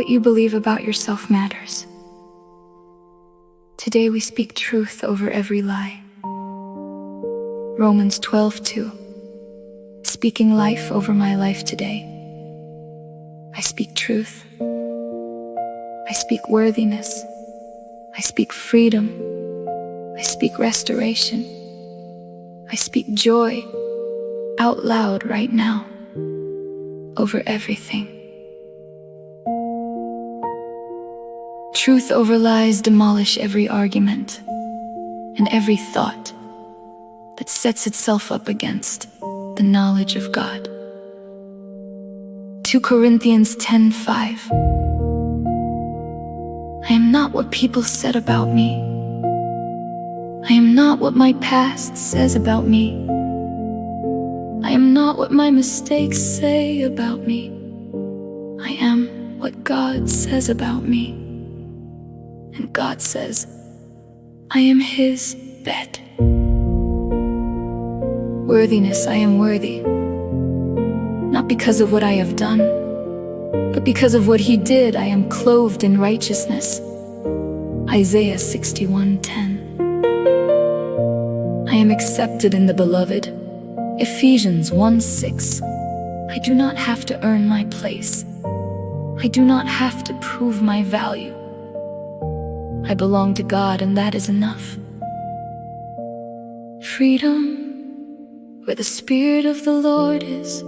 What you believe about yourself matters. Today we speak truth over every lie. Romans 12:2. Speaking life over my life today. I speak truth. I speak worthiness. I speak freedom. I speak restoration. I speak joy out loud right now over everything. Truth over lies demolish every argument and every thought that sets itself up against the knowledge of God. 2 Corinthians 10:5. I am not what people said about me. I am not what my past says about me. I am not what my mistakes say about me. I am what God says about me. And God says, I am His bet. Worthiness, I am worthy. Not because of what I have done, but because of what He did. I am clothed in righteousness. Isaiah 61:10. I am accepted in the Beloved. Ephesians 1:6. I do not have to earn my place. I do not have to prove my value. I belong to God, and that is enough. Freedom, where the Spirit of the Lord is,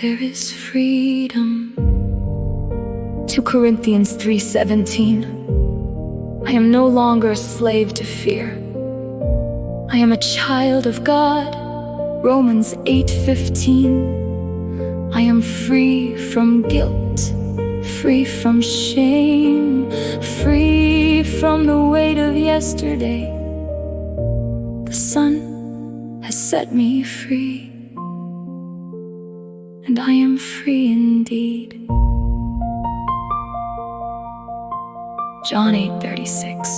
there is freedom. 2 Corinthians 3:17. I am no longer a slave to fear. I am a child of God. Romans 8:15. I am free from guilt, free from shame, free from the weight of yesterday. The Son has set me free, and I am free indeed. John 8:36.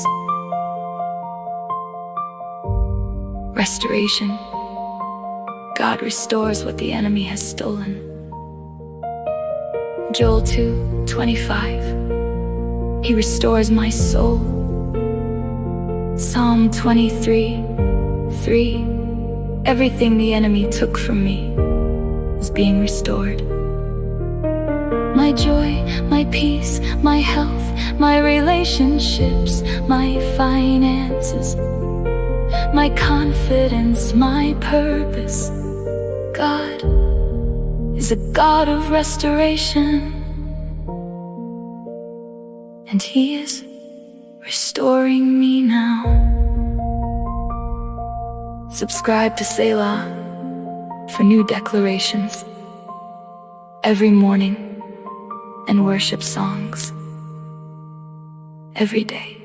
Restoration. God restores what the enemy has stolen. Joel 2:25. He restores my soul. Psalm 23:3. Everything the enemy took from me is being restored. My joy, my peace, my health, my relationships, my finances, my confidence, my purpose. God is a God of restoration, and He is restoring me now. Subscribe to Selah for new declarations every morning and worship songs every day.